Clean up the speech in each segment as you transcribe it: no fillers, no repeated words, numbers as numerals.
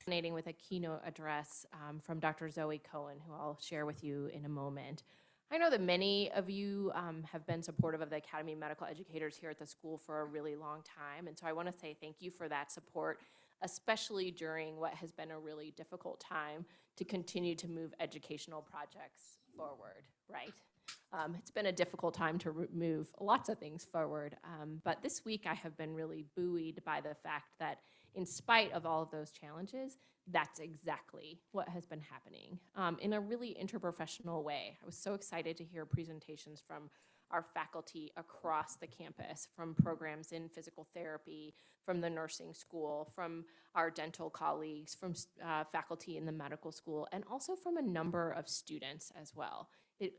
With a keynote address from Dr. Zoe Cohen, who I'll share with you in a moment. I know that many of you have been supportive of the Academy of Medical Educators here at the school for a really long time, and so I want to say thank you for that support, especially during what has been a really difficult time to continue to move educational projects forward, right? It's been a difficult time to move lots of things forward, but this week I have been really buoyed by the fact that in spite of all of those challenges, that's exactly what has been happening in a really interprofessional way. I was so excited to hear presentations from our faculty across the campus, from programs in physical therapy, from the nursing school, from our dental colleagues, from faculty in the medical school, and also from a number of students as well. It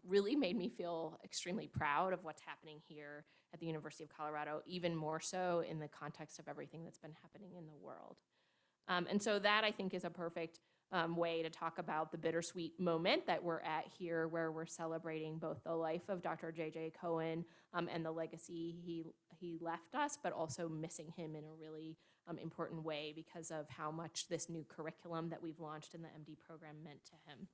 really made me feel extremely proud of what's happening here at the University of Colorado, even more so in the context of everything that's been happening in the world. And so that, I think, is a perfect way to talk about the bittersweet moment that we're at here, where we're celebrating both the life of Dr. J.J. Cohen and the legacy he left us, but also missing him in a really important way because of how much this new curriculum that we've launched in the MD program meant to him.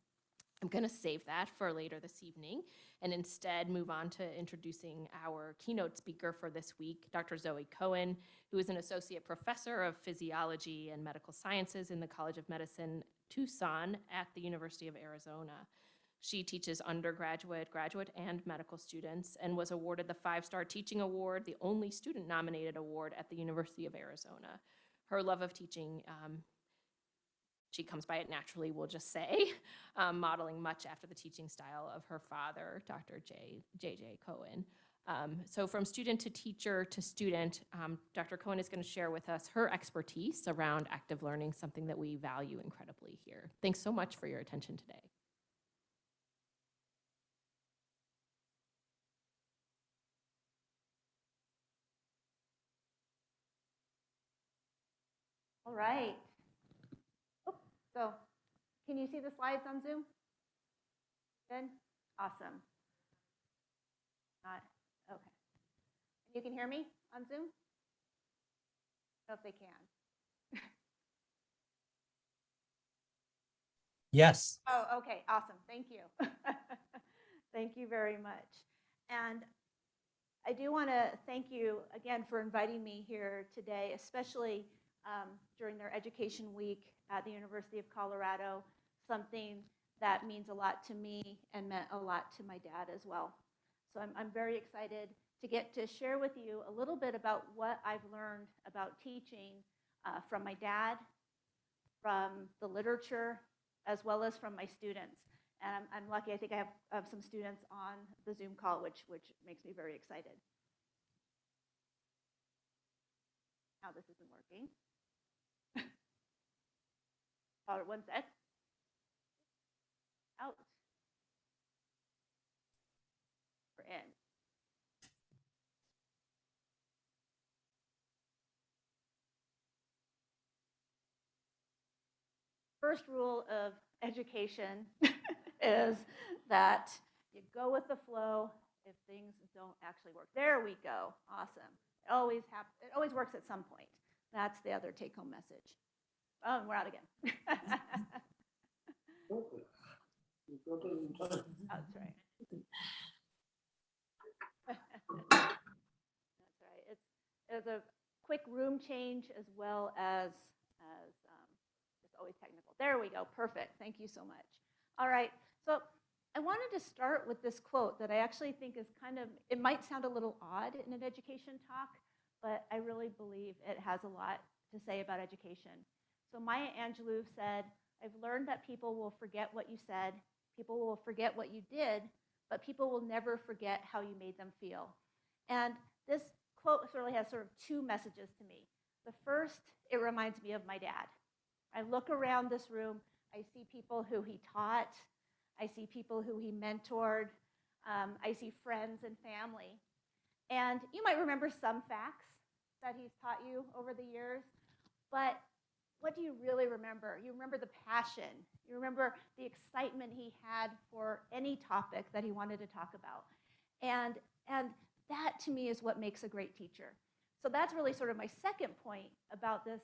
I'm going to save that for later this evening and instead move on to introducing our keynote speaker for this week, Dr. Zoe Cohen, who is an associate professor of physiology and medical sciences in the College of Medicine, Tucson at the University of Arizona. She teaches undergraduate, graduate, and medical students and was awarded the 5-Star Teaching Award, the only student-nominated award at the University of Arizona. Her love of teaching she comes by it naturally, we'll just say, modeling much after the teaching style of her father, Dr. J.J. Cohen. So from student to teacher to student, Dr. Cohen is going to share with us her expertise around active learning, something that we value incredibly here. Thanks so much for your attention today. All right. So can you see the slides on Zoom? Good? Awesome. Not, okay. You can hear me on Zoom? I don't know if they can. Yes. Oh, okay, awesome, thank you. Thank you very much. And I do want to thank you again for inviting me here today, especially during their education week at the University of Colorado, something that means a lot to me and meant a lot to my dad as well. So I'm very excited to get to share with you a little bit about what I've learned about teaching from my dad, from the literature, as well as from my students. And I'm lucky, I think I have some students on the Zoom call, which makes me very excited. Now this isn't working. Oh, one sec. Out. We're in. First rule of education is that you go with the flow if things don't actually work. There we go. Awesome. It always works at some point. That's the other take-home message. Oh, we're out again. That's right. That's right. It's a quick room change as well as it's always technical. There we go. Perfect. Thank you so much. All right. So I wanted to start with this quote that I actually think is it might sound a little odd in an education talk, but I really believe it has a lot to say about education. So Maya Angelou said, "I've learned that people will forget what you said, people will forget what you did, but people will never forget how you made them feel." And this quote really has sort of two messages to me. The first, it reminds me of my dad. I look around this room, I see people who he taught, I see people who he mentored, I see friends and family. And you might remember some facts that he's taught you over the years, but what do you really remember? You remember the passion. You remember the excitement he had for any topic that he wanted to talk about. And that, to me, is what makes a great teacher. So that's really sort of my second point about this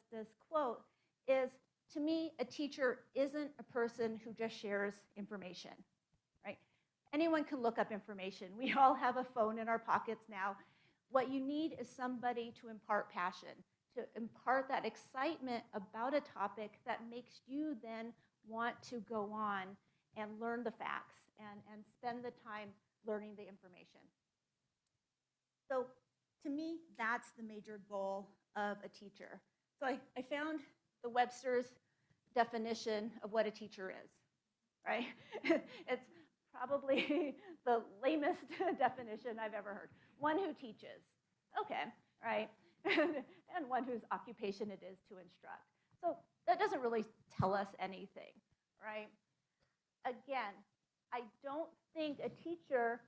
quote, is to me, a teacher isn't a person who just shares information, right? Anyone can look up information. We all have a phone in our pockets now. What you need is somebody to impart passion, to impart that excitement about a topic that makes you then want to go on and learn the facts and spend the time learning the information. So to me, that's the major goal of a teacher. So I found the Webster's definition of what a teacher is, right? It's probably the lamest definition I've ever heard. One who teaches, okay, right? And one whose occupation it is to instruct. So that doesn't really tell us anything, right? Again, I don't think a teacher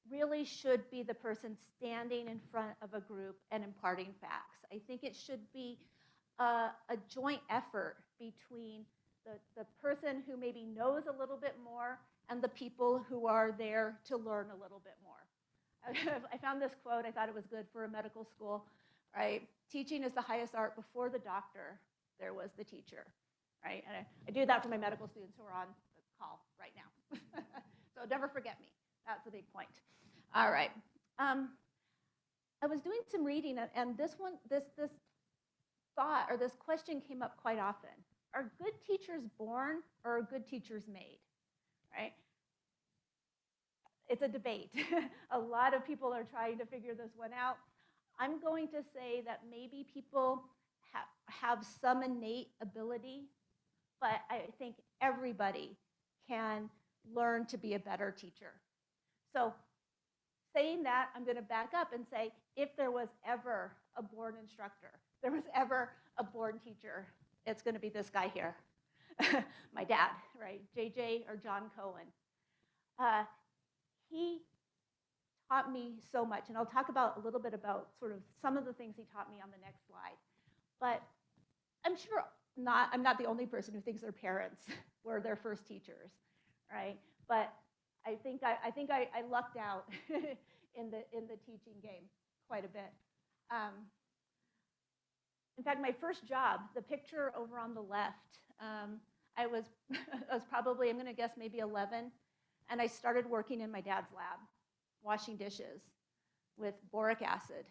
really should be the person standing in front of a group and imparting facts. I think it should be a joint effort between the person who maybe knows a little bit more and the people who are there to learn a little bit more. I found this quote, I thought it was good for a medical school, right? Teaching is the highest art. Before the doctor, there was the teacher, right? And I do that for my medical students who are on the call right now. So never forget me. That's a big point. All right. I was doing some reading, and this thought or this question came up quite often. Are good teachers born or are good teachers made? Right? It's a debate. A lot of people are trying to figure this one out. I'm going to say that maybe people have some innate ability, but I think everybody can learn to be a better teacher. So saying that, I'm going to back up and say, if there was ever a born instructor, there was ever a born teacher, it's going to be this guy here, my dad, right? JJ or John Cohen. He taught me so much, and I'll talk about a little bit about sort of some of the things he taught me on the next slide. But I'm sure I'm not the only person who thinks their parents were their first teachers, right? But I think I lucked out in the teaching game quite a bit. In fact, my first job, the picture over on the left, I was probably, I'm going to guess, maybe 11, and I started working in my dad's lab, washing dishes with boric acid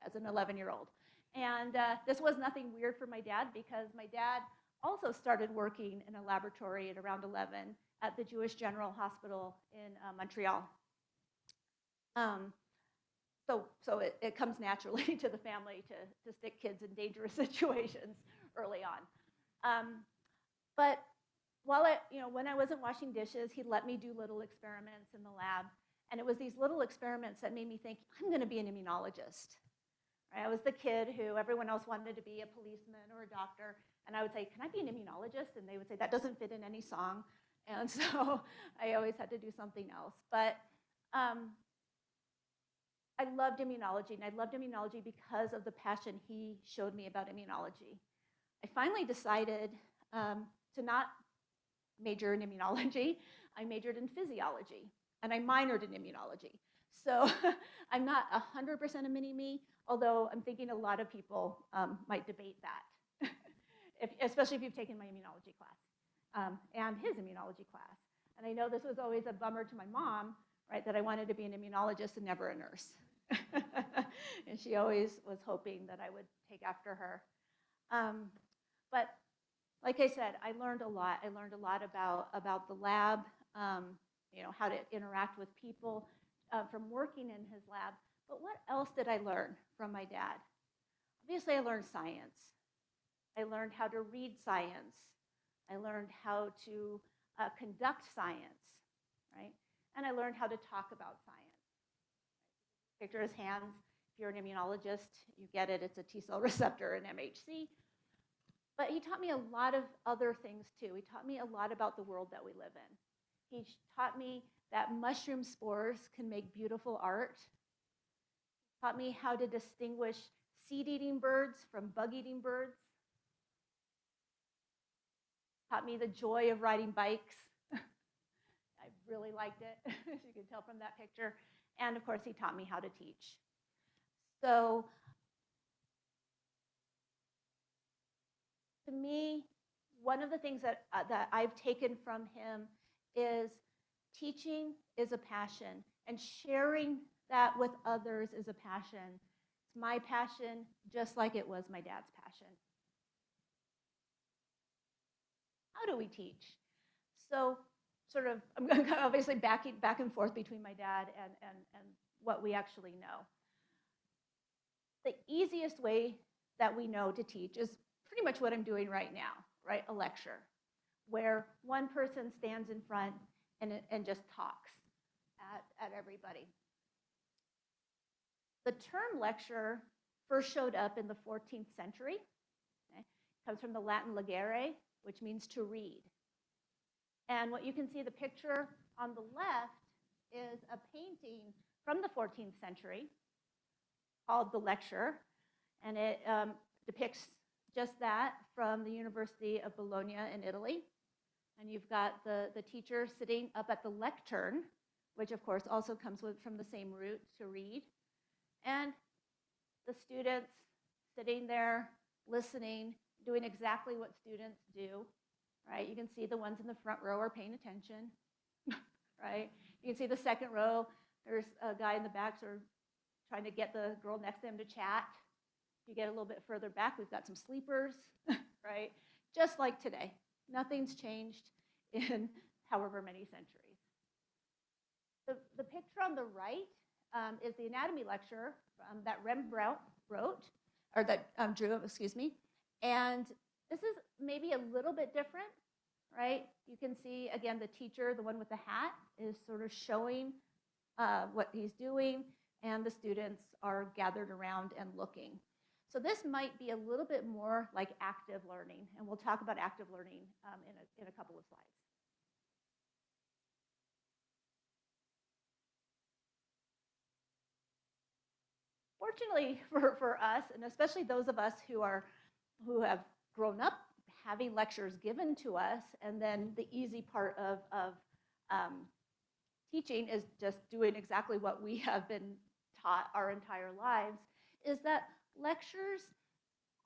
as an 11-year-old. And this was nothing weird for my dad because my dad also started working in a laboratory at around 11 at the Jewish General Hospital in Montreal. So it comes naturally to the family to stick kids in dangerous situations early on. But when I wasn't washing dishes, he'd let me do little experiments in the lab. And it was these little experiments that made me think, I'm going to be an immunologist. Right? I was the kid who everyone else wanted to be a policeman or a doctor. And I would say, can I be an immunologist? And they would say, that doesn't fit in any song. And so I always had to do something else. But I loved immunology, and I loved immunology because of the passion he showed me about immunology. I finally decided to not major in immunology. I majored in physiology, and I minored in immunology. So I'm not 100% a mini-me, although I'm thinking a lot of people might debate that, especially if you've taken my immunology class and his immunology class. And I know this was always a bummer to my mom, right, that I wanted to be an immunologist and never a nurse. And she always was hoping that I would take after her. But like I said, I learned a lot. I learned a lot about the lab, how to interact with people from working in his lab. But what else did I learn from my dad? Obviously, I learned science. I learned how to read science. I learned how to conduct science, right? And I learned how to talk about science. Picture his hands. If you're an immunologist, you get it. It's a T-cell receptor, an MHC. But he taught me a lot of other things, too. He taught me a lot about the world that we live in. He taught me that mushroom spores can make beautiful art. He taught me how to distinguish seed-eating birds from bug-eating birds. Taught me the joy of riding bikes. I really liked it, as you can tell from that picture. And of course, he taught me how to teach. So to me, one of the things that I've taken from him is teaching is a passion, and sharing that with others is a passion. It's my passion, just like it was my dad's passion. How do we teach? So sort of, I'm obviously back and forth between my dad and what we actually know. The easiest way that we know to teach is pretty much what I'm doing right now, right? A lecture, where one person stands in front and just talks at everybody. The term lecture first showed up in the 14th century. Okay? It comes from the Latin legere, which means to read. And what you can see, the picture on the left is a painting from the 14th century called The Lecture, and it depicts just that from the University of Bologna in Italy. And you've got the teacher sitting up at the lectern, which of course also comes from the same root, to read, and the students sitting there listening, doing exactly what students do, right? You can see the ones in the front row are paying attention, right? You can see the second row, there's a guy in the back sort of trying to get the girl next to him to chat. You get a little bit further back, we've got some sleepers, right? Just like today. Nothing's changed in however many centuries. The picture on the right is the anatomy lecture that Rembrandt wrote, or that drew, excuse me. And this is maybe a little bit different, right? You can see, again, the teacher, the one with the hat, is sort of showing what he's doing, and the students are gathered around and looking. So this might be a little bit more like active learning, and we'll talk about active learning in a couple of slides. Fortunately for us, and especially those of us who have grown up having lectures given to us, and then the easy part of teaching is just doing exactly what we have been taught our entire lives, is that lectures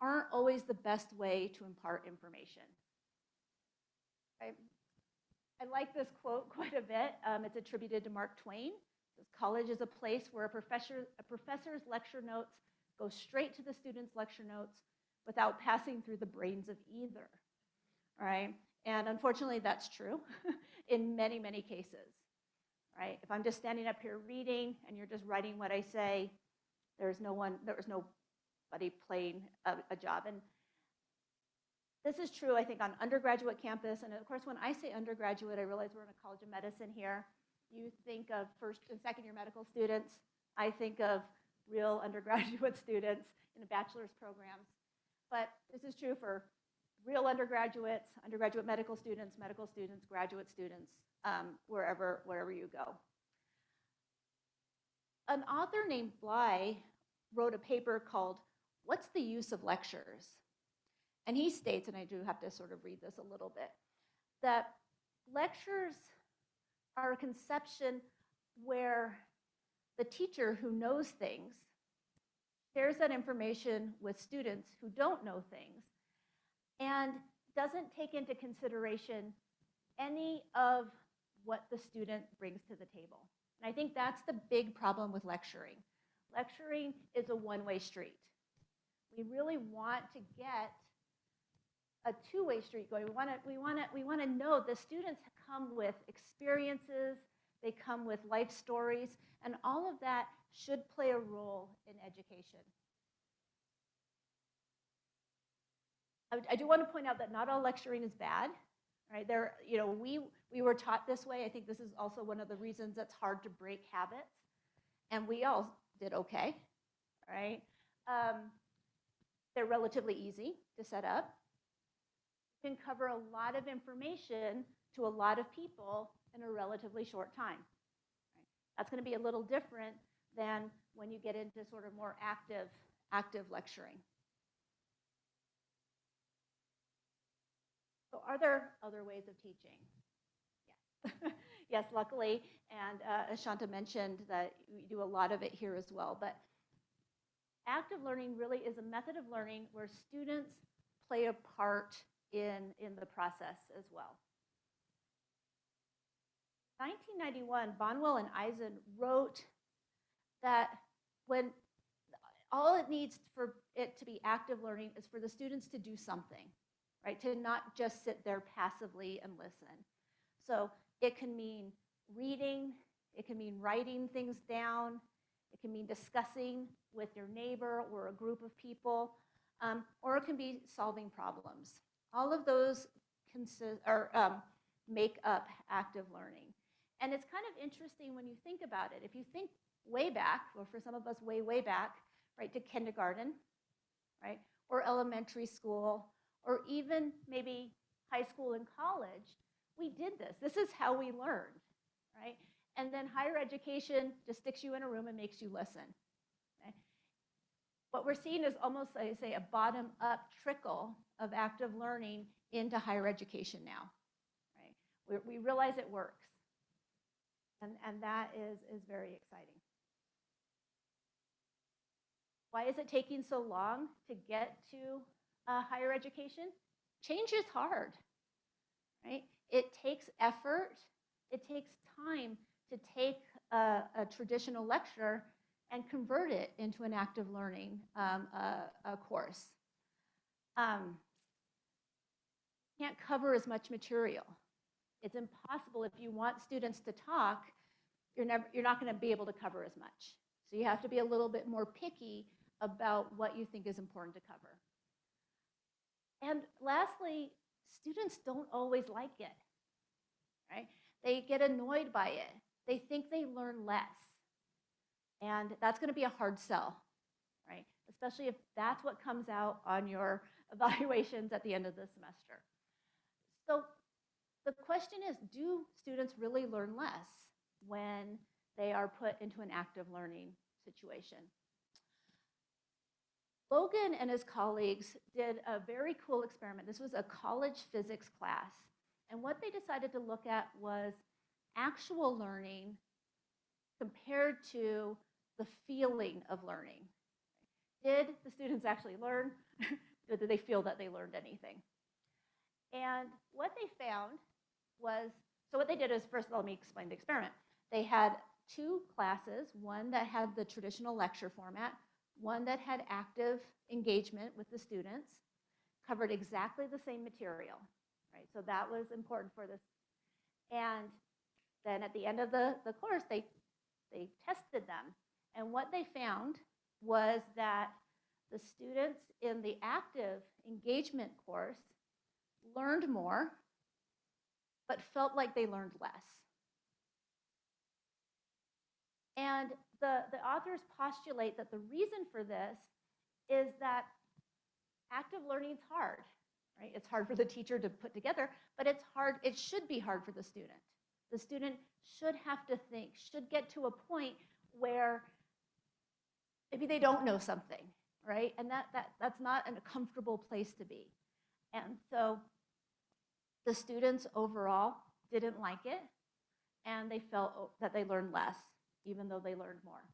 aren't always the best way to impart information. Right? I like this quote quite a bit. It's attributed to Mark Twain. It says, "College is a place where a professor's lecture notes go straight to the student's lecture notes without passing through the brains of either." All right? And unfortunately, that's true in many, many cases. Right? If I'm just standing up here reading and you're just writing what I say, there's nobody playing a job. And this is true, I think, on undergraduate campus. And of course, when I say undergraduate, I realize we're in a college of medicine here. You think of first and second year medical students. I think of real undergraduate students in a bachelor's programs. But this is true for real undergraduates, undergraduate medical students, graduate students, wherever you go. An author named Bly wrote a paper called "What's the Use of Lectures?" And he states, and I do have to sort of read this a little bit, that lectures are a conception where the teacher who knows things shares that information with students who don't know things and doesn't take into consideration any of what the student brings to the table. And I think that's the big problem with lecturing. Lecturing is a one-way street. We really want to get a two-way street going. We want to know the students come with experiences, they come with life stories, and all of that should play a role in education. I do want to point out that not all lecturing is bad. Right? We were taught this way. I think this is also one of the reasons it's hard to break habits, and we all did okay. Right? They're relatively easy to set up. You can cover a lot of information to a lot of people in a relatively short time. Right? That's going to be a little different than when you get into sort of more active lecturing. So are there other ways of teaching? Yes, yes, luckily, and as Shanta mentioned, that we do a lot of it here as well. But active learning really is a method of learning where students play a part in the process as well. 1991, Bonwell and Eisen wrote that when all it needs for it to be active learning is for the students to do something, right? To not just sit there passively and listen. So it can mean reading, it can mean writing things down, it can mean discussing with your neighbor or a group of people, or it can be solving problems. All of those make up active learning. And it's kind of interesting when you think about it. If you think way back, or for some of us way back, right, to kindergarten, right, or elementary school, or even maybe high school and college, we did this. This is how we learned, right? And then higher education just sticks you in a room and makes you listen. Okay? What we're seeing is almost, I say, a bottom-up trickle of active learning into higher education now, right? We realize it works, and that is very exciting. Why is it taking so long to get to higher education? Change is hard, right? It takes effort. It takes time to take a traditional lecture and convert it into an active learning course. Can't cover as much material. It's impossible if you want students to talk, you're not going to be able to cover as much. So you have to be a little bit more picky about what you think is important to cover. And lastly, students don't always like it, right? They get annoyed by it. They think they learn less. And that's going to be a hard sell, right? Especially if that's what comes out on your evaluations at the end of the semester. So the question is, do students really learn less when they are put into an active learning situation? Logan and his colleagues did a very cool experiment. This was a college physics class. And what they decided to look at was actual learning compared to the feeling of learning. Did the students actually learn? Or did they feel that they learned anything? And what they found was, so what they did is, first let me explain the experiment. They had two classes, one that had the traditional lecture format, one that had active engagement with the students, covered exactly the same material, right? So that was important for this. And then at the end of the course, they tested them. And what they found was that the students in the active engagement course learned more, but felt like they learned less. And the authors postulate that the reason for this is that active learning is hard, right? It's hard for the teacher to put together, but it's hard, it should be hard for the student. The student should have to think, should get to a point where maybe they don't know something, right? And that's not a comfortable place to be. And so the students overall didn't like it, and they felt that they learned less, even though they learned more.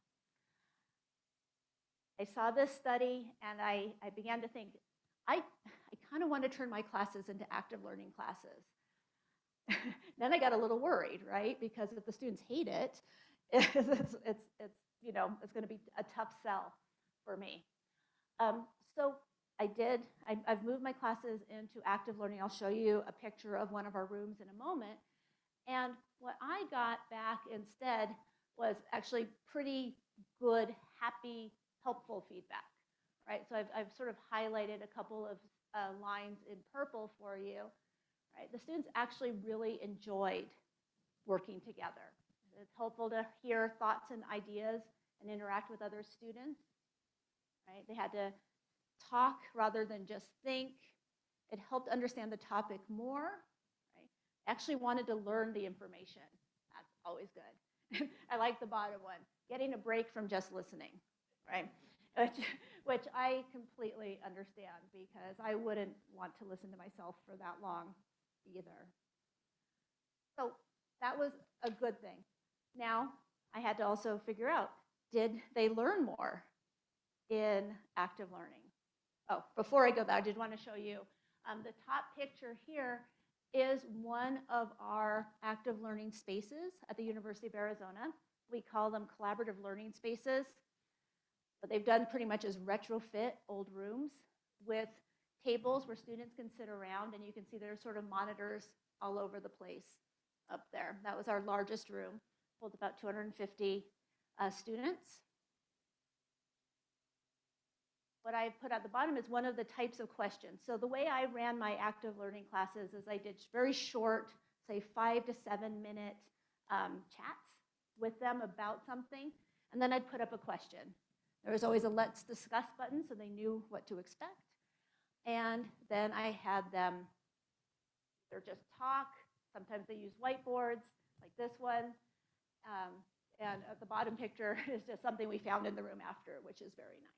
I saw this study, and I began to think, I kind of want to turn my classes into active learning classes. Then I got a little worried, right? Because if the students hate it, it's going to be a tough sell for me. So I did. I've moved my classes into active learning. I'll show you a picture of one of our rooms in a moment. And what I got back instead was actually pretty good, happy, helpful feedback, right? So I've sort of highlighted a couple of lines in purple for you, right? The students actually really enjoyed working together. It's helpful to hear thoughts and ideas and interact with other students, right? They had to talk rather than just think. It helped understand the topic more, right? Actually wanted to learn the information. That's always good. I like the bottom one, getting a break from just listening, right? Which I completely understand, because I wouldn't want to listen to myself for that long either. So that was a good thing. Now I had to also figure out, did they learn more in active learning? Oh, before I go there, I did want to show you The top picture here is one of our active learning spaces at the University of Arizona. We call them collaborative learning spaces. What they've done pretty much is retrofit old rooms with tables where students can sit around, and you can see there's sort of monitors all over the place up there. That was our largest room, holds about 250 students. What I put at the bottom is one of the types of questions. So the way I ran my active learning classes is I did very short, say 5 to 7 minute chats with them about something, and then I'd put up a question. There was always a let's discuss button so they knew what to expect. And then I had them either just talk, sometimes they use whiteboards like this one, and at the bottom picture is just something we found in the room after, which is very nice.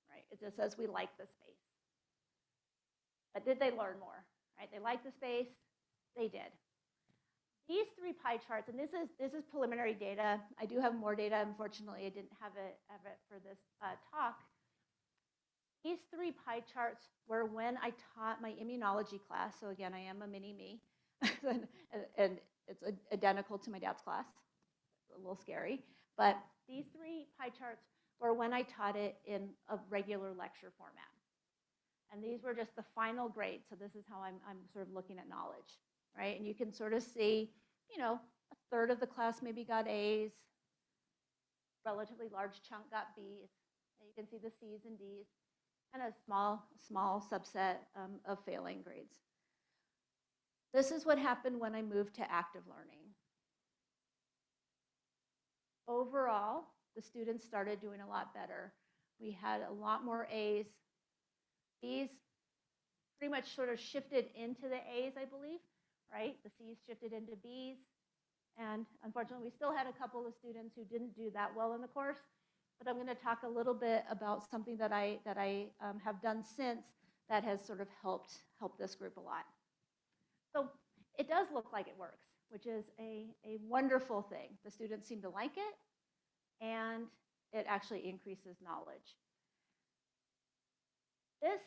Right? It just says we like the space. But did they learn more? Right? They liked the space. They did. These 3 pie charts, and this is preliminary data. I do have more data. Unfortunately, I didn't have it for this talk. These 3 pie charts were when I taught my immunology class. So again, I am a mini-me, and it's identical to my dad's class. It's a little scary. But these 3 pie charts or when I taught it in a regular lecture format. And these were just the final grades. So this is how I'm sort of looking at knowledge, right? And you can sort of see, a third of the class maybe got A's, relatively large chunk got B's. And you can see the C's and D's, and a small subset of failing grades. This is what happened when I moved to active learning. Overall, the students started doing a lot better. We had a lot more A's. B's pretty much sort of shifted into the A's, I believe, right? The C's shifted into B's. And unfortunately, we still had a couple of students who didn't do that well in the course. But I'm going to talk a little bit about something that I have done since that has sort of helped this group a lot. So it does look like it works, which is a wonderful thing. The students seem to like it, and it actually increases knowledge. This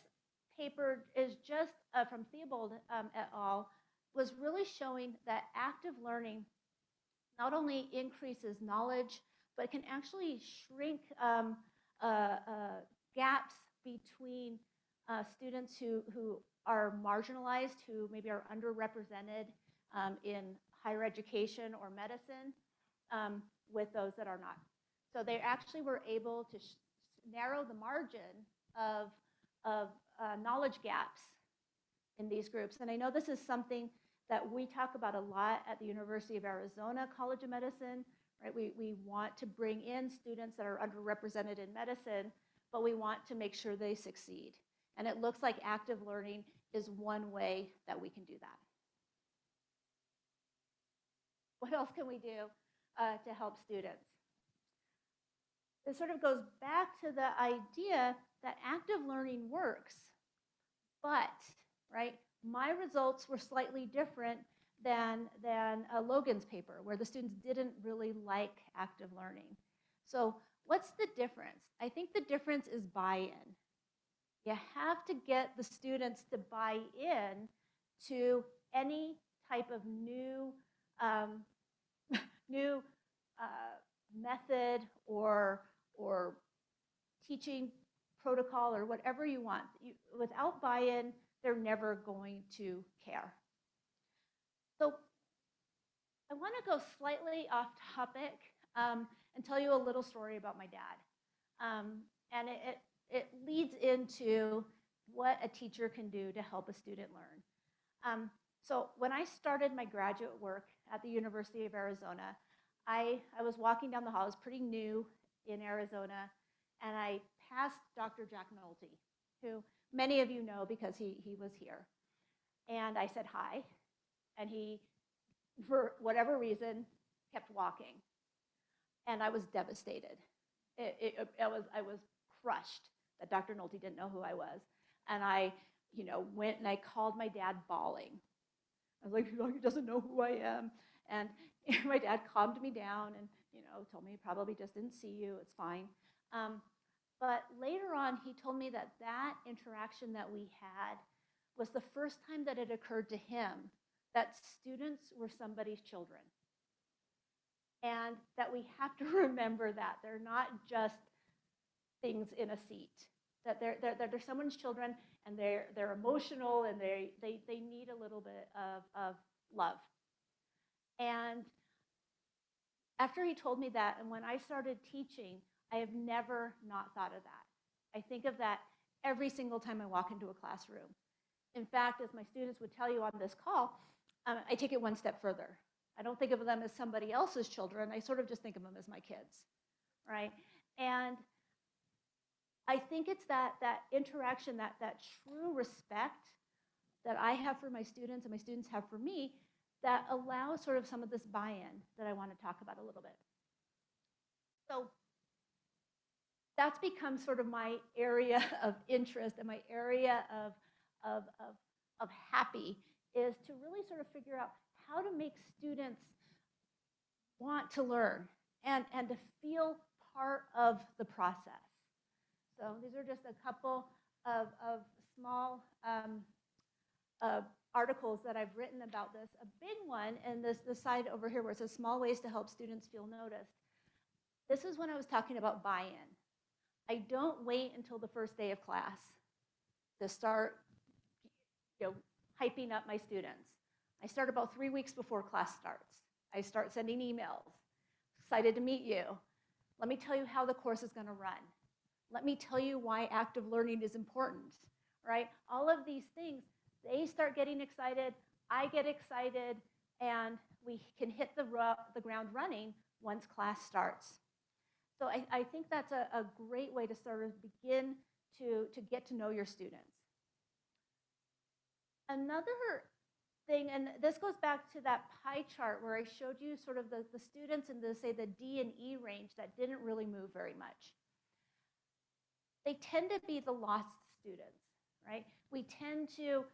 paper is just from Theobald et al. Was really showing that active learning not only increases knowledge, but can actually shrink gaps between students who are marginalized, who maybe are underrepresented in higher education or medicine, with those that are not. So they actually were able to narrow the margin of knowledge gaps in these groups. And I know this is something that we talk about a lot at the University of Arizona College of Medicine, right? We want to bring in students that are underrepresented in medicine, but we want to make sure they succeed. And it looks like active learning is one way that we can do that. What else can we do to help students? This sort of goes back to the idea that active learning works, but, right, my results were slightly different than Logan's paper, where the students didn't really like active learning. So what's the difference? I think the difference is buy-in. You have to get the students to buy in to any type of new method or teaching protocol or whatever you want. Without buy-in, they're never going to care. So I want to go slightly off topic and tell you a little story about my dad. And it leads into what a teacher can do to help a student learn. So when I started my graduate work at the University of Arizona, I was walking down the hall. I was pretty new in Arizona, and I passed Dr. Jack Nolte, who many of you know because he was here. And I said hi, and he, for whatever reason, kept walking. And I was devastated. I was crushed that Dr. Nolte didn't know who I was. And I went and I called my dad bawling. I was like, he doesn't know who I am. And my dad calmed me down and told me he probably just didn't see you. It's fine. But later on, he told me that interaction that we had was the first time that it occurred to him that students were somebody's children. And that we have to remember that they're not just things in a seat, that they're someone's children, and they're emotional, and they need a little bit of love. And after he told me that, and when I started teaching, I have never not thought of that. I think of that every single time I walk into a classroom. In fact, as my students would tell you on this call, I take it one step further. I don't think of them as somebody else's children. I sort of just think of them as my kids, right? And I think it's that interaction, that true respect that I have for my students and my students have for me that allows sort of some of this buy-in that I want to talk about a little bit. So that's become sort of my area of interest, and my area of happy is to really sort of figure out how to make students want to learn and to feel part of the process. So these are just a couple of small articles that I've written about this. A big one, and this side over here where it says small ways to help students feel noticed. This is when I was talking about buy-in. I don't wait until the first day of class to start, hyping up my students. I start about 3 weeks before class starts. I start sending emails. Excited to meet you. Let me tell you how the course is going to run. Let me tell you why active learning is important, right? All of these things, they start getting excited, I get excited, and we can hit the ground running once class starts. So I think that's a great way to sort of begin to get to know your students. Another thing, and this goes back to that pie chart where I showed you sort of the students in the, say, the D and E range that didn't really move very much. They tend to be the lost students, right? We tend to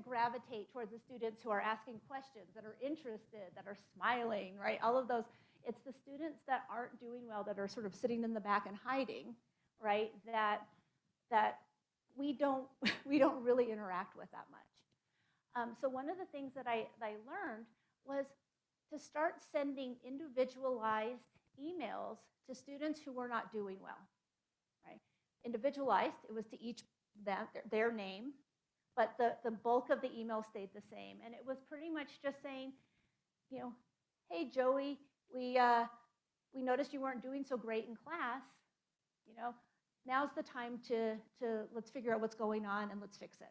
gravitate towards the students who are asking questions, that are interested, that are smiling, right? All of those. It's the students that aren't doing well, that are sort of sitting in the back and hiding, right? That we don't really interact with that much. So one of the things that I learned was to start sending individualized emails to students who were not doing well, right? Individualized, it was to each their name, but the bulk of the email stayed the same. And it was pretty much just saying, hey, Joey, we noticed you weren't doing so great in class. Now's the time to let's figure out what's going on and let's fix it.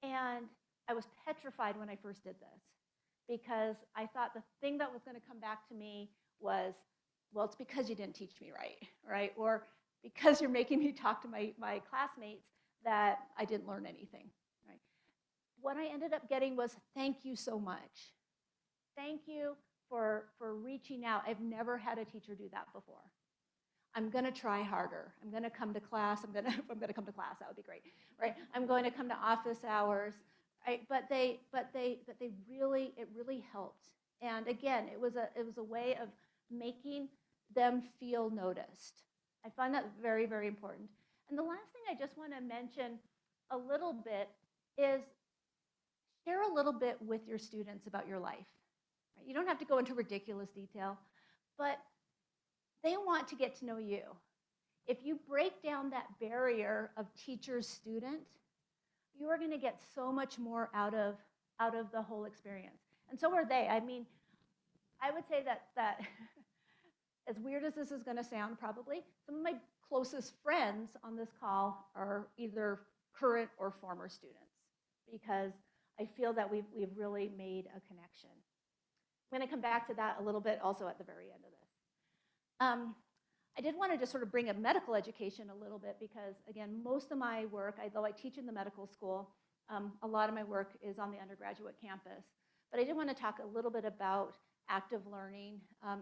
And I was petrified when I first did this, because I thought the thing that was going to come back to me was, well, it's because you didn't teach me right? Or because you're making me talk to my classmates that I didn't learn anything, right? What I ended up getting was, thank you so much. Thank you for reaching out. I've never had a teacher do that before. I'm going to try harder. I'm going to come to class. If I'm going to come to class, that would be great, right? I'm going to come to office hours, right? But it really helped. And again, it was a way of making them feel noticed. I find that very, very important. And the last thing I just want to mention a little bit is share a little bit with your students about your life. Right? You don't have to go into ridiculous detail, but they want to get to know you. If you break down that barrier of teacher-student, you are going to get so much more out of the whole experience. And so are they. I mean, I would say that as weird as this is going to sound, probably, some of my closest friends on this call are either current or former students, because I feel that we've really made a connection. I'm going to come back to that a little bit also at the very end of this. I did want to just sort of bring up medical education a little bit, because, again, most of my work, although I teach in the medical school, a lot of my work is on the undergraduate campus. But I did want to talk a little bit about active learning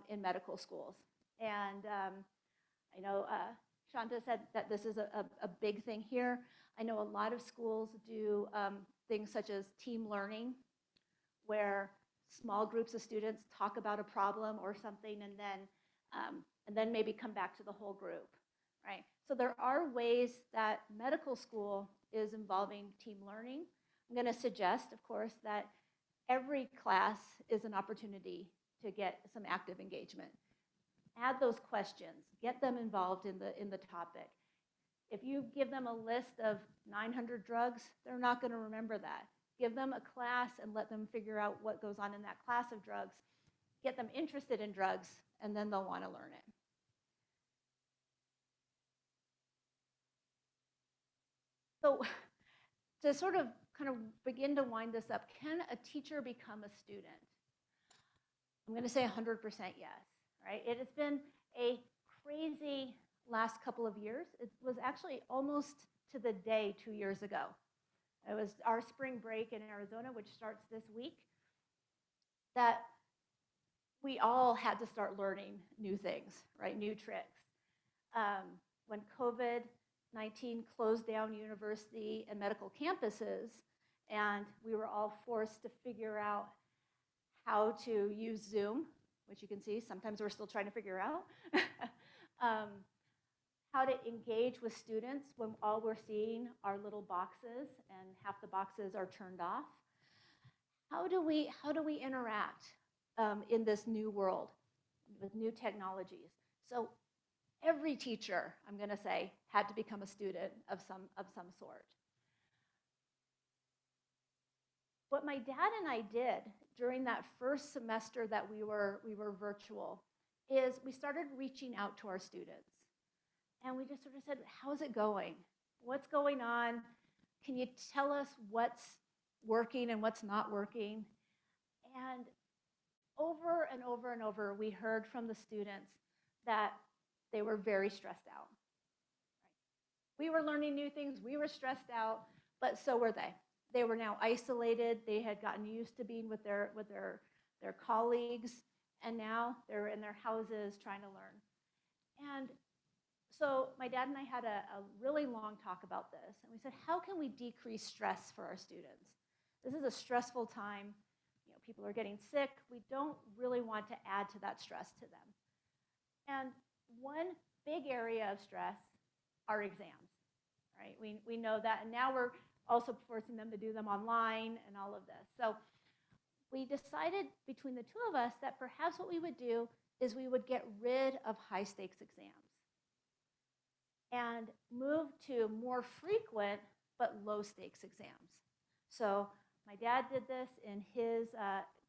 in medical schools. And I know Shanta said that this is a big thing here. I know a lot of schools do things such as team learning, where small groups of students talk about a problem or something, and then maybe come back to the whole group, right? So there are ways that medical school is involving team learning. I'm going to suggest, of course, that every class is an opportunity to get some active engagement. Add those questions, get them involved in the topic. If you give them a list of 900 drugs, they're not going to remember that. Give them a class and let them figure out what goes on in that class of drugs. Get them interested in drugs, and then they'll want to learn it. So to sort of kind of begin to wind this up, can a teacher become a student? I'm going to say 100% yes, right? It has been a crazy last couple of years. It was actually almost to the day 2 years ago. It was our spring break in Arizona, which starts this week, that we all had to start learning new things, right? New tricks. When COVID-19 closed down university and medical campuses, and we were all forced to figure out how to use Zoom, which you can see sometimes we're still trying to figure out, how to engage with students when all we're seeing are little boxes and half the boxes are turned off. How do we interact in this new world with new technologies? So every teacher, I'm going to say, had to become a student of some sort. What my dad and I did during that first semester that we were virtual is we started reaching out to our students. And we just sort of said, how's it going? What's going on? Can you tell us what's working and what's not working? And over and over and over, we heard from the students that they were very stressed out. We were learning new things, we were stressed out, but so were they. They were now isolated, they had gotten used to being with their colleagues, and now they're in their houses trying to learn. And so my dad and I had a really long talk about this, and we said, how can we decrease stress for our students? This is a stressful time. You know, people are getting sick. We don't really want to add to that stress to them. And one big area of stress are exams, right? We know that, and now we're also forcing them to do them online and all of this. So we decided between the two of us that perhaps what we would do is we would get rid of high-stakes exams and move to more frequent but low-stakes exams. So my dad did this in his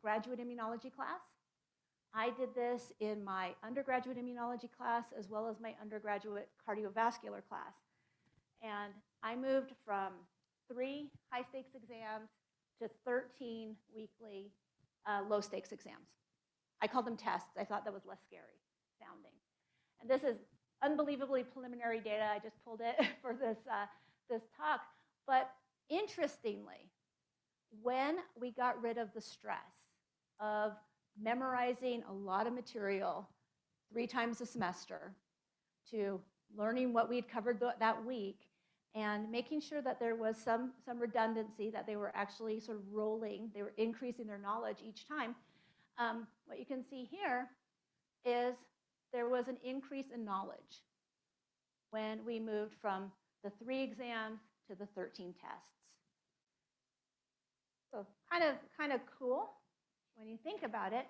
graduate immunology class. I did this in my undergraduate immunology class as well as my undergraduate cardiovascular class. And I moved from 3 high-stakes exams to 13 weekly low-stakes exams. I called them tests. I thought that was less scary sounding. And this is unbelievably preliminary data. I just pulled it for this talk. But interestingly, when we got rid of the stress of memorizing a lot of material 3 times a semester to learning what we'd covered that week and making sure that there was some redundancy, that they were actually sort of rolling, they were increasing their knowledge each time, what you can see here is there was an increase in knowledge when we moved from the 3 exams to the 13 tests. So kind of cool when you think about it.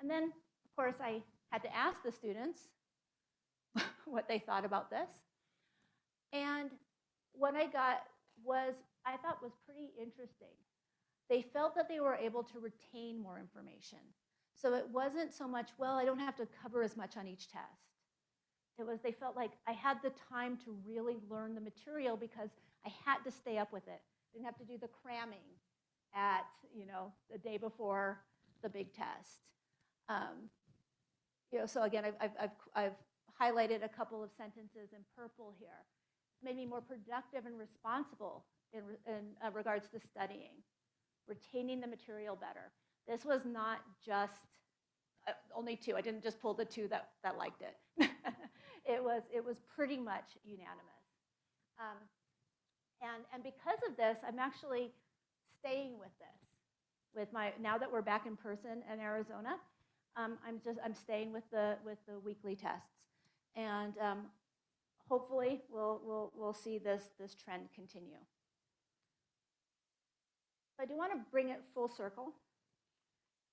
And then, of course, I had to ask the students what they thought about this. And what I got was, I thought was pretty interesting. They felt that they were able to retain more information. So it wasn't so much, well, I don't have to cover as much on each test. It was, they felt like I had the time to really learn the material because I had to stay up with it. Didn't have to do the cramming at, the day before the big test. So again, I've highlighted a couple of sentences in purple here. It's made me more productive and responsible in regards to studying, retaining the material better. This was not just only 2. I didn't just pull the 2 that liked it. It was pretty much unanimous. And because of this, I'm actually staying with this. Now that we're back in person in Arizona, I'm staying with the weekly tests, and hopefully we'll see this trend continue. I do want to bring it full circle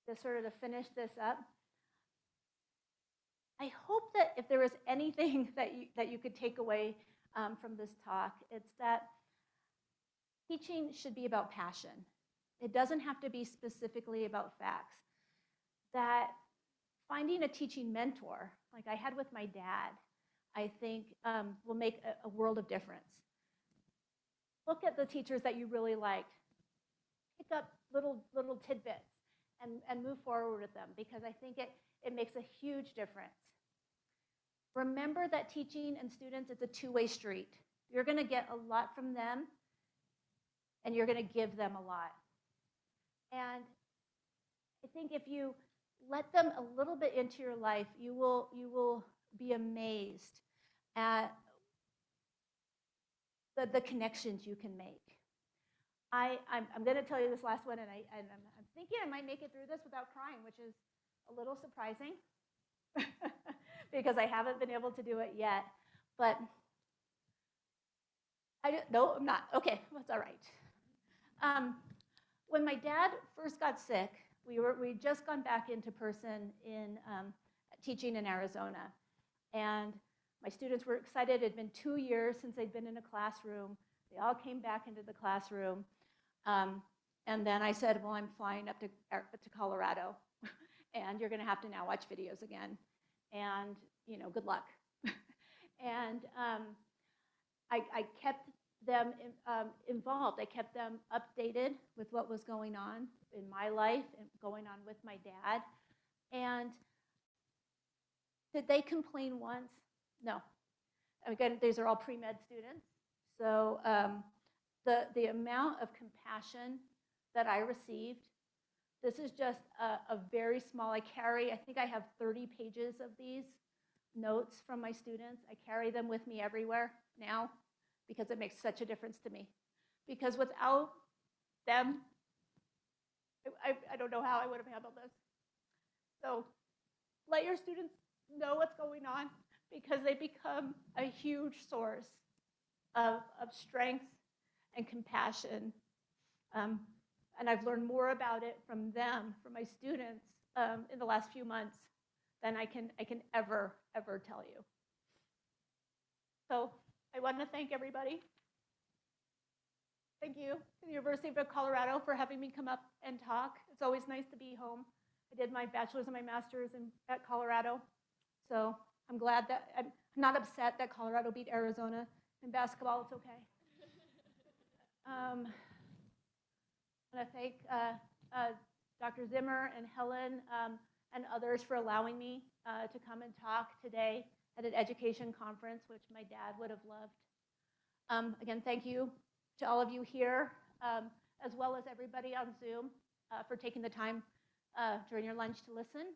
to sort of to finish this up. I hope that if there was anything that you could take away from this talk, it's that teaching should be about passion. It doesn't have to be specifically about facts. That finding a teaching mentor, like I had with my dad, I think will make a world of difference. Look at the teachers that you really liked. Pick up little tidbits and move forward with them, because I think it makes a huge difference. Remember that teaching and students, it's a two-way street. You're going to get a lot from them, and you're going to give them a lot. And I think if you let them a little bit into your life, you will be amazed at the connections you can make. I'm going to tell you this last one, and I'm thinking I might make it through this without crying, which is a little surprising because I haven't been able to do it yet. But no, I'm not. Okay, that's all right. When my dad first got sick, we'd just gone back into person in teaching in Arizona, and my students were excited. It had been 2 years since they'd been in a classroom. They all came back into the classroom. And then I said, well, I'm flying up to Colorado, and you're going to have to now watch videos again. And, good luck. And I kept them involved. I kept them updated with what was going on in my life and going on with my dad. And did they complain once? No. Again, these are all pre-med students. So the amount of compassion that I received, this is just a very small, I think I have 30 pages of these notes from my students. I carry them with me everywhere now because it makes such a difference to me. Because without them, I don't know how I would have handled this. So let your students know what's going on, because they become a huge source of strength and compassion. And I've learned more about it from them, from my students, in the last few months than I can ever tell you. So I want to thank everybody. Thank you to the University of Colorado for having me come up and talk. It's always nice to be home. I did my bachelor's and my master's at Colorado. So I'm glad that I'm not upset that Colorado beat Arizona in basketball. It's okay. I want to thank Dr. Zimmer and Helen and others for allowing me to come and talk today at an education conference, which my dad would have loved. Again, thank you to all of you here, as well as everybody on Zoom for taking the time during your lunch to listen.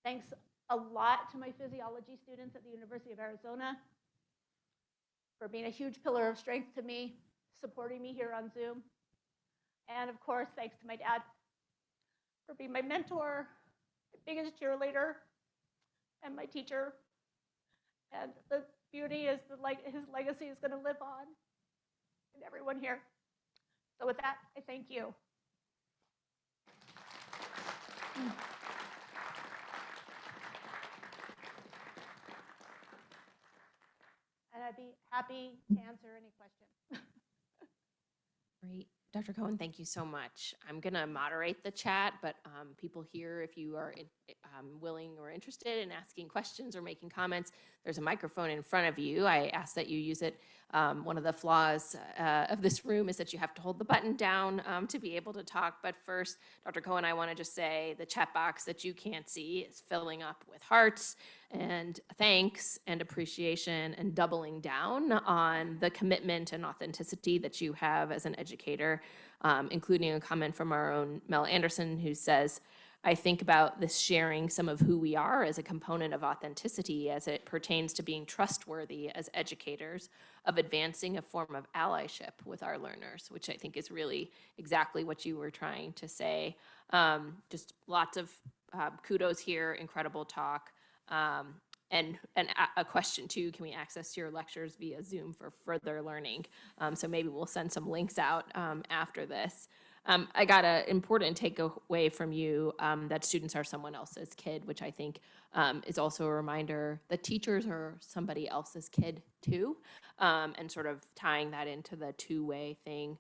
Thanks a lot to my physiology students at the University of Arizona for being a huge pillar of strength to me, supporting me here on Zoom. And of course, thanks to my dad for being my mentor, my biggest cheerleader, and my teacher. And the beauty is that his legacy is going to live on in everyone here. So with that, I thank you. And I'd be happy to answer any questions. Great. Dr. Cohen, thank you so much. I'm going to moderate the chat, but people here, if you are willing or interested in asking questions or making comments, there's a microphone in front of you. I ask that you use it. One of the flaws of this room is that you have to hold the button down to be able to talk. But first, Dr. Cohen, I want to just say the chat box that you can't see is filling up with hearts and thanks and appreciation and doubling down on the commitment and authenticity that you have as an educator, including a comment from our own Mel Anderson, who says, I think about this sharing some of who we are as a component of authenticity as it pertains to being trustworthy as educators, of advancing a form of allyship with our learners, which I think is really exactly what you were trying to say. Just lots of kudos here, incredible talk. a question too, can we access your lectures via Zoom for further learning? So maybe we'll send some links out after this. I got an important takeaway from you that students are someone else's kid, which I think is also a reminder that teachers are somebody else's kid too, and sort of tying that into the two-way thing.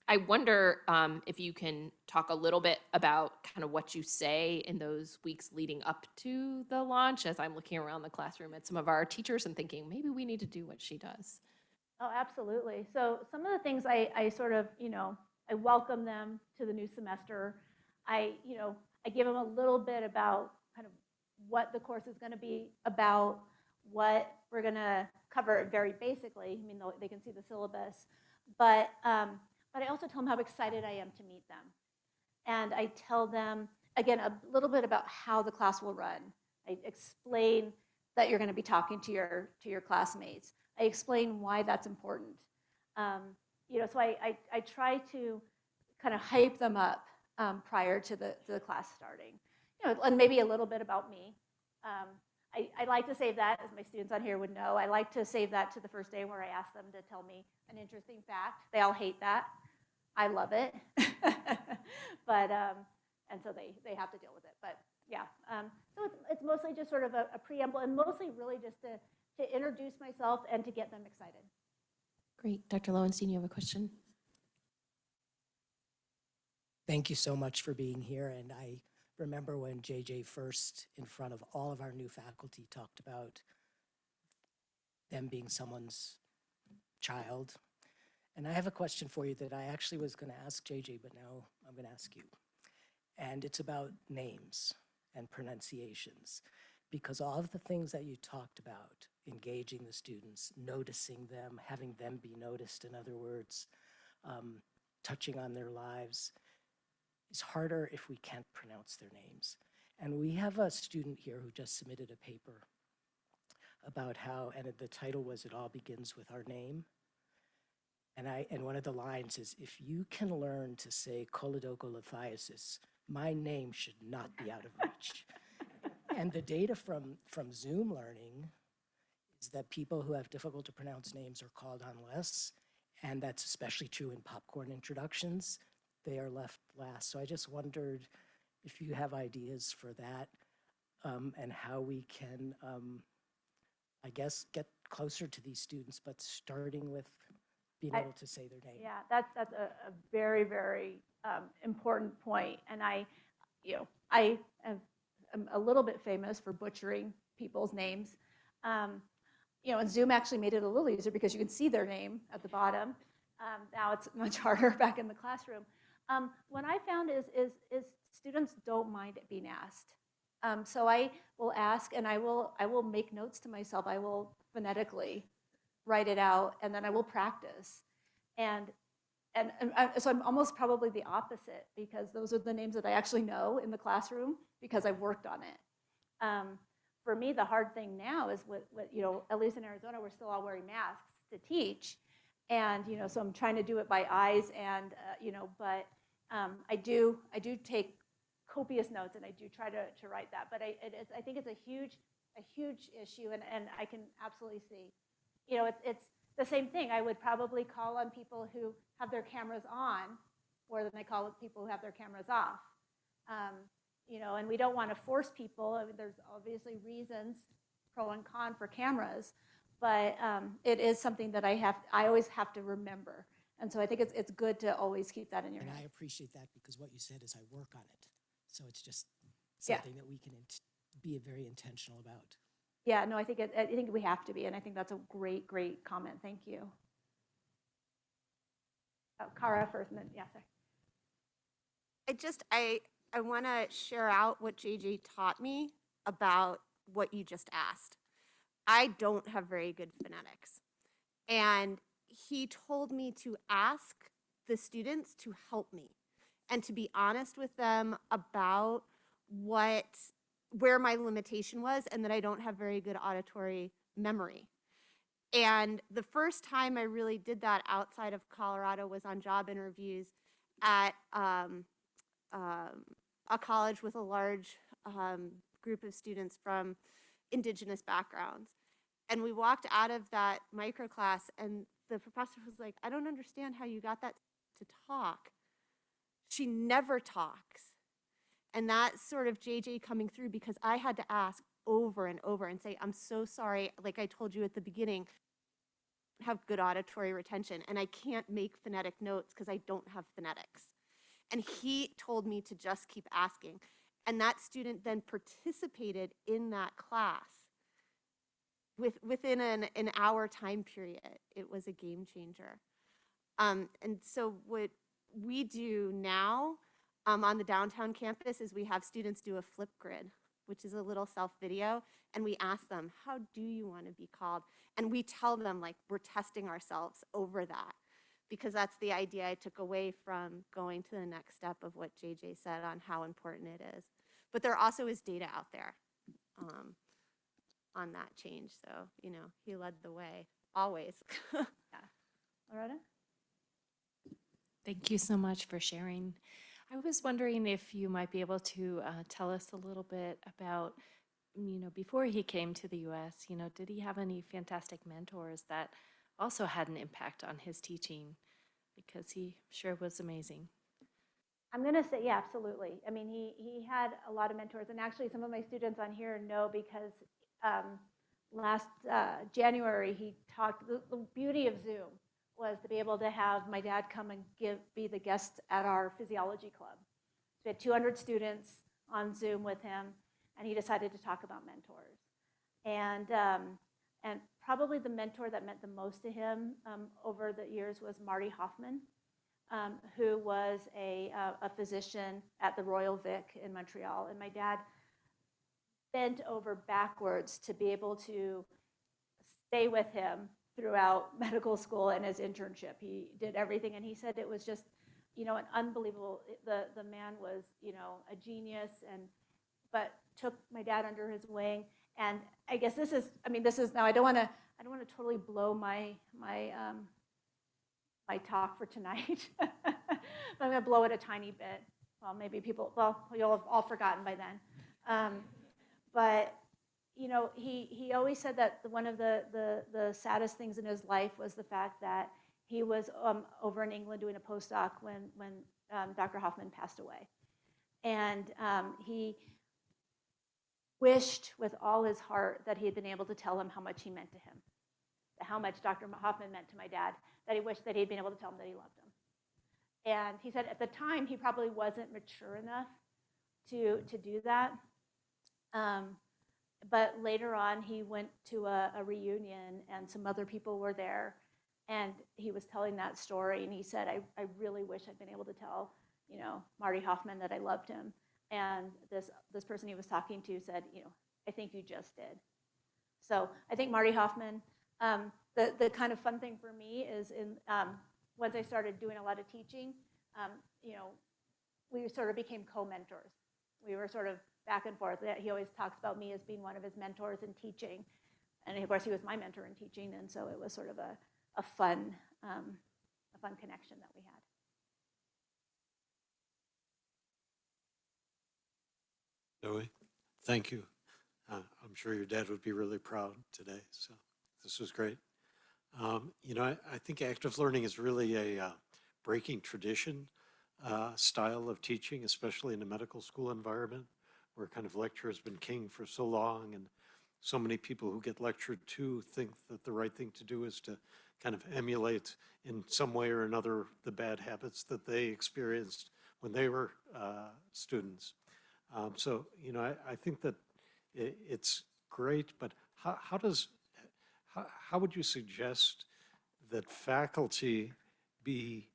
I wonder if you can talk a little bit about kind of what you say in those weeks leading up to the launch, as I'm looking around the classroom at some of our teachers and thinking, maybe we need to do what she does. Oh, absolutely. So some of the things I sort of, I welcome them to the new semester. I give them a little bit about kind of what the course is going to be about, what we're going to cover very basically. I mean, they can see the syllabus, but I also tell them how excited I am to meet them. And I tell them, again, a little bit about how the class will run. I explain that you're going to be talking to your classmates. I explain why that's important. So I try to kind of hype them up prior to the class starting. And maybe a little bit about me. I like to save that, as my students on here would know, I like to save that to the first day where I ask them to tell me an interesting fact. They all hate that. I love it. But, and so they have to deal with it. But yeah, so it's mostly just sort of a preamble, and mostly really just to introduce myself and to get them excited. Great. Dr. Lowenstein, you have a question? Thank you so much for being here. And I remember when JJ first, in front of all of our new faculty, talked about them being someone's child. And I have a question for you that I actually was going to ask JJ, but now I'm going to ask you. And it's about names and pronunciations, because all of the things that you talked about, engaging the students, noticing them, having them be noticed, in other words, touching on their lives, is harder if we can't pronounce their names. And we have a student here who just submitted a paper about how, and the title was "It All Begins with Our Name." And one of the lines is, if you can learn to say choledocholithiasis, my name should not be out of reach. And the data from Zoom learning is that people who have difficult to pronounce names are called on less, and that's especially true in popcorn introductions. They are left last. So I just wondered if you have ideas for that, and how we can, I guess, get closer to these students, but starting with being able to say their name. Yeah, that's a very, very important point. And I am a little bit famous for butchering people's names. And Zoom actually made it a little easier because you can see their name at the bottom. Now it's much harder back in the classroom. What I found is students don't mind it being asked. So I will ask, and I will make notes to myself. I will phonetically write it out, and then I will practice. And so I'm almost probably the opposite, because those are the names that I actually know in the classroom because I've worked on it. For me, the hard thing now is with at least in Arizona, we're still all wearing masks to teach. And, so I'm trying to do it by eyes, and, but I do take copious notes, and I do try to write that. But I think it's a huge issue, and I can absolutely see, it's the same thing. I would probably call on people who have their cameras on more than I call people who have their cameras off. And we don't want to force people. I mean, there's obviously reasons, pro and con, for cameras, but it is something that I always have to remember. And so I think it's good to always keep that in your head. And I appreciate that, because what you said is I work on it. So it's just something that we can be very intentional about. Yeah, no, I think we have to be, and I think that's a great comment. Thank you. Oh, Kara first, and then sorry. I want to share out what JJ taught me about what you just asked. I don't have very good phonetics, and he told me to ask the students to help me and to be honest with them about where my limitation was, and that I don't have very good auditory memory. And the first time I really did that outside of Colorado was on job interviews at a college with a large group of students from Indigenous backgrounds. And we walked out of that micro class, and the professor was like, I don't understand how you got that to talk. She never talks. And that's sort of JJ coming through, because I had to ask over and over and say, I'm so sorry, like I told you at the beginning, I have good auditory retention, and I can't make phonetic notes because I don't have phonetics. And he told me to just keep asking. And that student then participated in that class within an hour time period. It was a game changer. And so what we do now on the downtown campus is we have students do a flip grid, which is a little self video, and we ask them, how do you want to be called? And we tell them, like, we're testing ourselves over that, because that's the idea I took away from going to the next step of what JJ said on how important it is. But there also is data out there on that change. So, you know, he led the way, always. Yeah. Loretta? Thank you so much for sharing. I was wondering if you might be able to tell us a little bit about, before he came to the US, did he have any fantastic mentors that also had an impact on his teaching? Because he sure was amazing. I'm going to say, yeah, absolutely. I mean, he had a lot of mentors. And actually, some of my students on here know, because last January, he talked, the beauty of Zoom was to be able to have my dad come and be the guest at our physiology club. So we had 200 students on Zoom with him, and he decided to talk about mentors. And probably the mentor that meant the most to him over the years was Marty Hoffman, who was a physician at the Royal Vic in Montreal. And my dad bent over backwards to be able to stay with him throughout medical school and his internship. He did everything, and he said it was just, an unbelievable, the man was, a genius, but took my dad under his wing. And I guess this is now, I don't want to totally blow my talk for tonight. But I'm going to blow it a tiny bit. Well, maybe you'll have all forgotten by then. But he always said that one of the saddest things in his life was the fact that he was over in England doing a postdoc when Dr. Hoffman passed away. And he wished with all his heart that he had been able to tell him how much he meant to him, how much Dr. Hoffman meant to my dad, that he wished that he'd been able to tell him that he loved him. And he said at the time he probably wasn't mature enough to do that. But later on, he went to a reunion, and some other people were there, and he was telling that story, and he said, I really wish I'd been able to tell, Marty Hoffman that I loved him. And this person he was talking to said, I think you just did. So I think Marty Hoffman, the kind of fun thing for me is once I started doing a lot of teaching, we sort of became co-mentors. We were sort of back and forth. He always talks about me as being one of his mentors in teaching. And of course, he was my mentor in teaching. And so it was sort of a fun connection that we had. Zoe, thank you. I'm sure your dad would be really proud today. So this was great. I think active learning is really a breaking tradition style of teaching, especially in a medical school environment, where kind of lecture has been king for so long, and so many people who get lectured to think that the right thing to do is to kind of emulate in some way or another the bad habits that they experienced when they were students. So I think that it's great, but how would you suggest that faculty be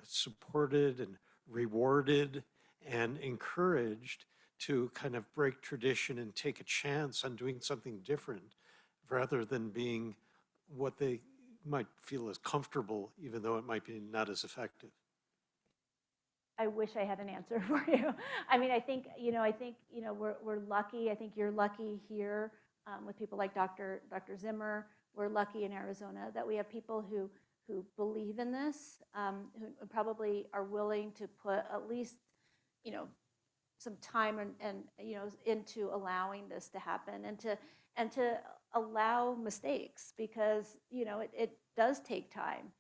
supported and rewarded and encouraged to kind of break tradition and take a chance on doing something different, rather than being what they might feel is comfortable, even though it might be not as effective? I wish I had an answer for you. I mean, I think we're lucky. I think you're lucky here with people like Dr. Zimmer. We're lucky in Arizona that we have people who believe in this, who probably are willing to put at least, some time and into allowing this to happen, and to allow mistakes, because it does take time.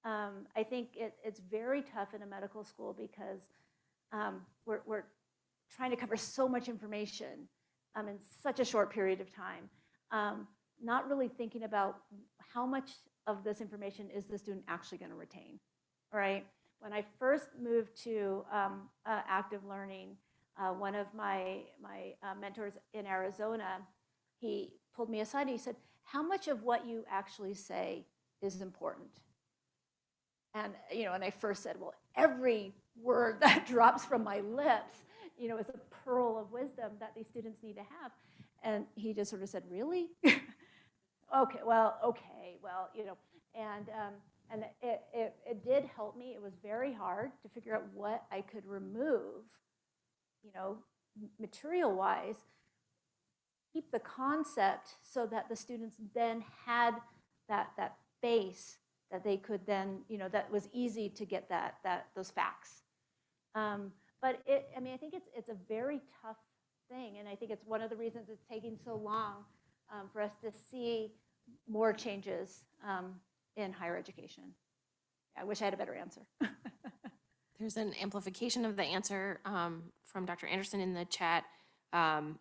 I think it's very tough in a medical school because we're trying to cover so much information in such a short period of time, not really thinking about how much of this information is the student actually going to retain, right? When I first moved to active learning, one of my mentors in Arizona, he pulled me aside and he said, how much of what you actually say is important? And, and I first said, well, every word that drops from my lips, is a pearl of wisdom that these students need to have. And he just sort of said, really? Okay, and it did help me. It was very hard to figure out what I could remove, material-wise, keep the concept so that the students then had that base that they could then, that was easy to get those facts. But I think it's a very tough thing, and I think it's one of the reasons it's taking so long for us to see more changes in higher education. I wish I had a better answer. There's an amplification of the answer from Dr. Anderson in the chat,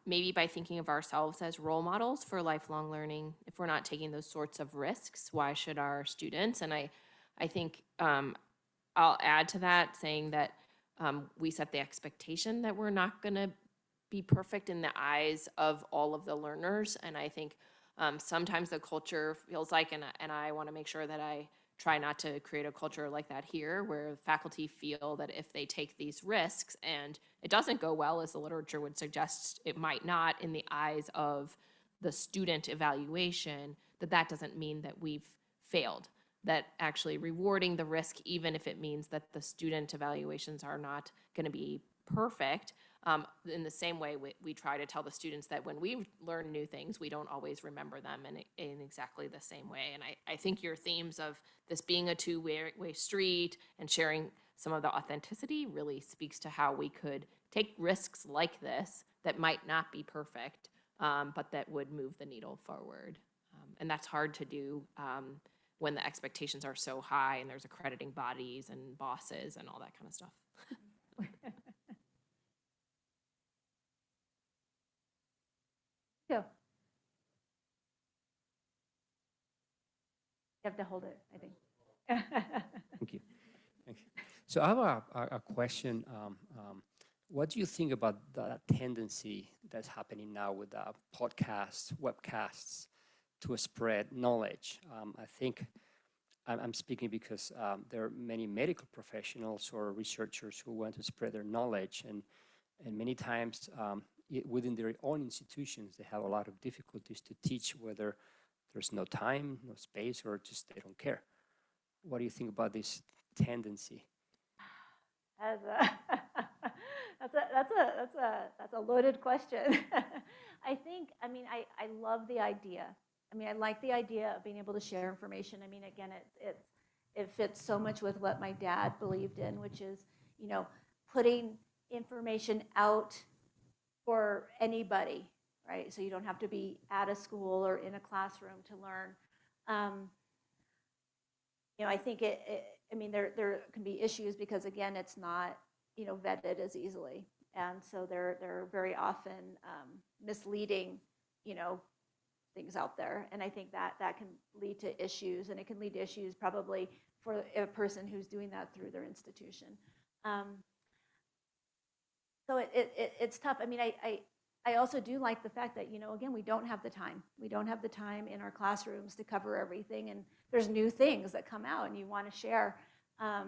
maybe by thinking of ourselves as role models for lifelong learning. If we're not taking those sorts of risks, why should our students? And I think I'll add to that saying that we set the expectation that we're not going to be perfect in the eyes of all of the learners. And I think sometimes the culture feels like, and I want to make sure that I try not to create a culture like that here, where faculty feel that if they take these risks and it doesn't go well, as the literature would suggest it might not in the eyes of the student evaluation, that doesn't mean that we've failed. That actually rewarding the risk, even if it means that the student evaluations are not going to be perfect, in the same way we try to tell the students that when we learn new things, we don't always remember them in exactly the same way. And I think your themes of this being a two-way street and sharing some of the authenticity really speaks to how we could take risks like this that might not be perfect, but that would move the needle forward. And that's hard to do when the expectations are so high and there's accrediting bodies and bosses and all that kind of stuff. Go. You have to hold it, I think. Thank you. Thank you. So I have a question. What do you think about the tendency that's happening now with podcasts, webcasts, to spread knowledge? I think I'm speaking because there are many medical professionals or researchers who want to spread their knowledge, and many times within their own institutions, they have a lot of difficulties to teach, whether there's no time, no space, or just they don't care. What do you think about this tendency? That's a loaded question. I love the idea. I like the idea of being able to share information. Again, it fits so much with what my dad believed in, which is, putting information out for anybody, right? So you don't have to be at a school or in a classroom to learn. I think there can be issues because, again, it's not, vetted as easily. And so there are very often misleading, things out there. And I think that can lead to issues, and it can lead to issues probably for a person who's doing that through their institution. So it's tough. I also do like the fact that, again, we don't have the time. We don't have the time in our classrooms to cover everything, and there's new things that come out and you want to share. I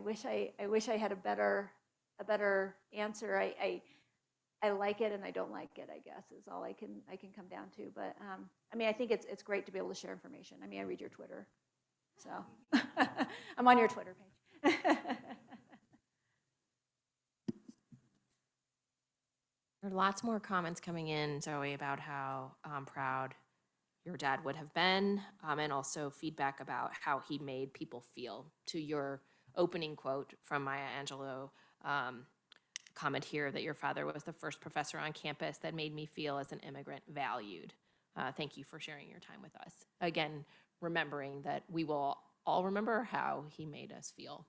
wish I had a better answer. I like it and I don't like it, I guess, is all I can come down to. But I think it's great to be able to share information. I read your Twitter, so I'm on your Twitter page. There are lots more comments coming in, Zoe, about how proud your dad would have been, and also feedback about how he made people feel, to your opening quote from Maya Angelou, comment here that your father was the first professor on campus that made me feel as an immigrant valued. Thank you for sharing your time with us. Again, remembering that we will all remember how he made us feel.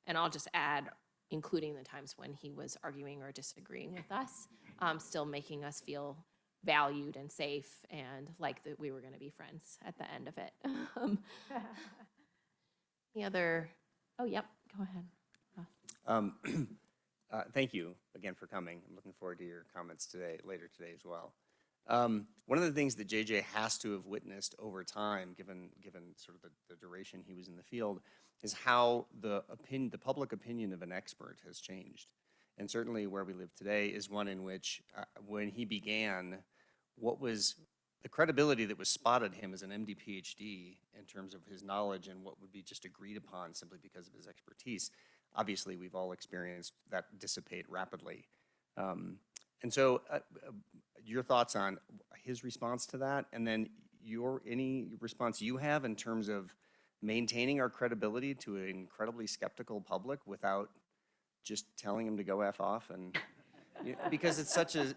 And I'll just add, including the times when he was arguing or disagreeing with us, still making us feel valued and safe and like that we were going to be friends at the end of it. The other, oh, yep, go ahead. Thank you again for coming. I'm looking forward to your comments later today as well. One of the things that JJ has to have witnessed over time, given sort of the duration he was in the field, is how the public opinion of an expert has changed. And certainly where we live today is one in which, when he began, what was the credibility that was spotted him as an MD Ph.D. in terms of his knowledge and what would be just agreed upon simply because of his expertise. Obviously, we've all experienced that dissipate rapidly. And so your thoughts on his response to that, and then any response you have in terms of maintaining our credibility to an incredibly skeptical public without just telling him to go F off, and because it's not an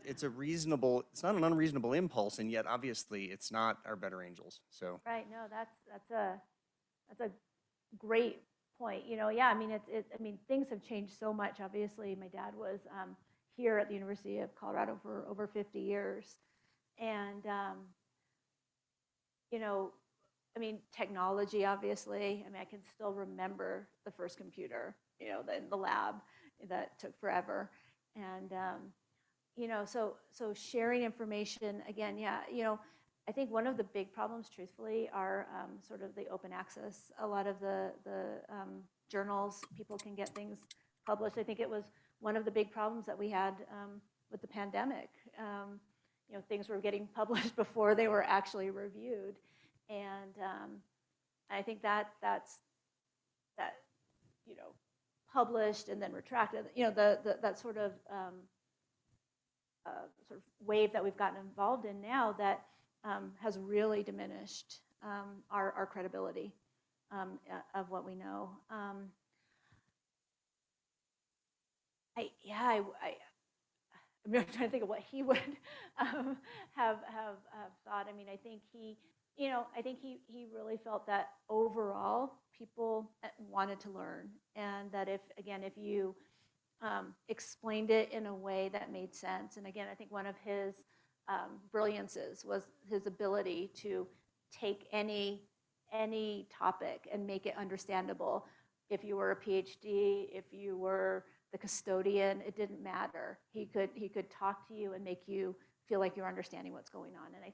unreasonable impulse, and yet obviously it's not our better angels. So Right. No, that's a great point. Yeah. I mean, things have changed so much. Obviously, my dad was here at the University of Colorado for over 50 years, and I mean, technology. Obviously, I mean, I can still remember the first computer, in the lab that took forever, and so sharing information again. Yeah. I think one of the big problems, truthfully, are sort of the open access. A lot of the journals, people can get things published. I think it was one of the big problems that we had with the pandemic. Things were getting published before they were actually reviewed, and I think that's published and then retracted. That sort of wave that we've gotten involved in now that has really diminished our credibility of what we know. I'm trying to think of what he would have thought. I mean, I think he really felt that overall people wanted to learn, and that if you explained it in a way that made sense. And again, I think one of his brilliances was his ability to take any topic and make it understandable. If you were a PhD, if you were the custodian, it didn't matter. He could talk to you and make you feel like you're understanding what's going on. And I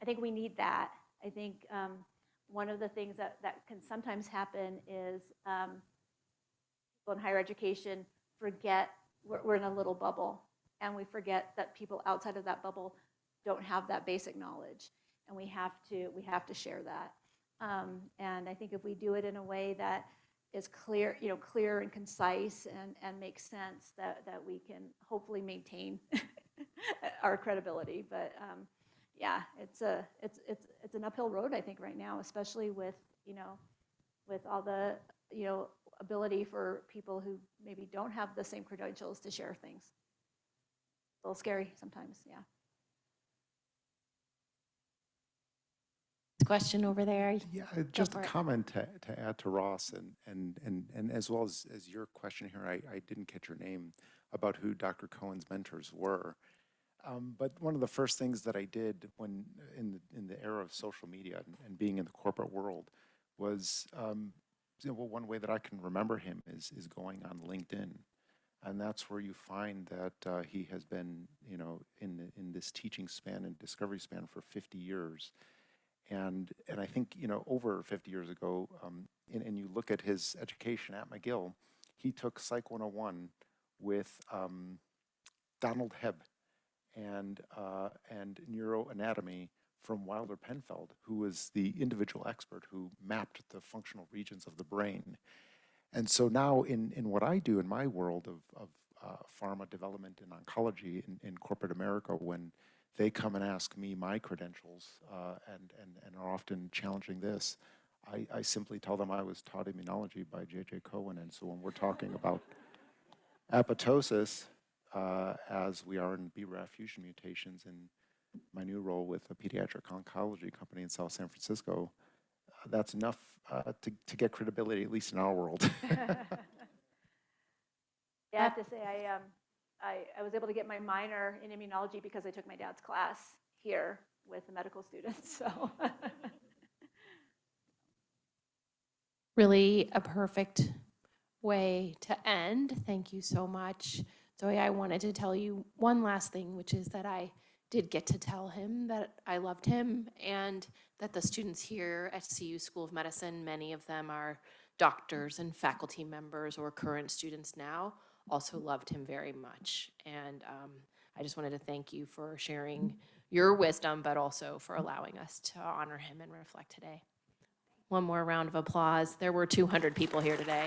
think we need that. I think one of the things that can sometimes happen is people in higher education forget we're in a little bubble, and we forget that people outside of that bubble don't have that basic knowledge, and we have to share that. And I think if we do it in a way that is clear and concise and makes sense, that we can hopefully maintain our credibility. But yeah, it's an uphill road, I think, right now, especially with all the ability for people who maybe don't have the same credentials to share things. A little scary sometimes, yeah. Question over there. Yeah, just a comment to add to Ross, and as well as your question here, I didn't catch your name about who Dr. Cohen's mentors were. But one of the first things that I did when in the era of social media and being in the corporate world was, one way that I can remember him is going on LinkedIn, and that's where you find that he has been, in this teaching span and discovery span for 50 years. And I think, over 50 years ago, and you look at his education at McGill, he took Psych 101 with Donald Hebb and neuroanatomy from Wilder Penfeld, who was the individual expert who mapped the functional regions of the brain. And so now in what I do in my world of pharma development and oncology in corporate America, when they come and ask me my credentials and are often challenging this, I simply tell them I was taught immunology by J.J. Cohen. And so when we're talking about apoptosis, as we are in BRAF fusion mutations in my new role with a pediatric oncology company in South San Francisco, that's enough to get credibility, at least in our world. Yeah, I have to say, I was able to get my minor in immunology because I took my dad's class here with the medical students, so. Really a perfect way to end. Thank you so much. Zoe, I wanted to tell you one last thing, which is that I did get to tell him that I loved him and that the students here at CU School of Medicine, many of them are doctors and faculty members or current students now, also loved him very much. And I just wanted to thank you for sharing your wisdom, but also for allowing us to honor him and reflect today. One more round of applause. There were 200 people here today.